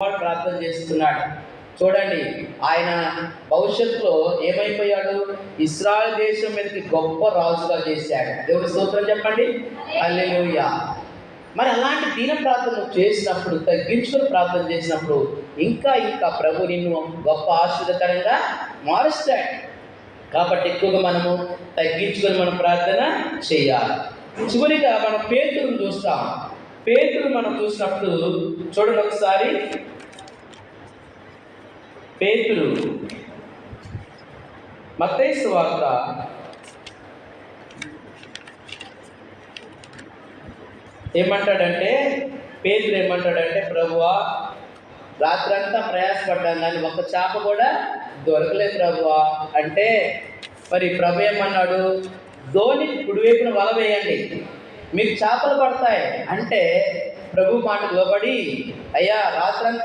ప్రార్థన చేస్తున్నాడు. చూడండి, ఆయన భవిష్యత్తులో ఏమైపోయాడు? ఇశ్రాయేలు దేశం మీదకి గొప్ప రాజుగా చేశాడు. దేవుడి స్తోత్రం చెప్పండి, హల్లెలూయా. మరి అలాంటి దీన ప్రార్థన చేసినప్పుడు, తగ్గించుకొని ప్రార్థన చేసినప్పుడు ఇంకా ఇంకా ప్రభు నిన్ను గొప్ప ఆశీర్వదకరంగా మారుస్తాడు. కాబట్టి ఎక్కువగా మనము తగ్గించుకొని మనం ప్రార్థన చేయాలి. చివరిగా మనం పేతురును చూస్తాం. పేతురు మనం చూసినప్పుడు చూడండి ఒకసారి, పేతురు మత్తయి సువార్త 'పేతురు ప్రభువా, రాత్రంతా ప్రయాసపడ్డాను కానీ ఒక్క చేప కూడా దొరకలేదు ప్రభువా' అంటే, మరి ప్రభు ఏమన్నాడు? ధోనికి కుడివైపున వల వేయండి, మీకు చేపలు పడతాయి అంటే ప్రభు మాటకు లోబడి, అయ్యా రాత్రంతా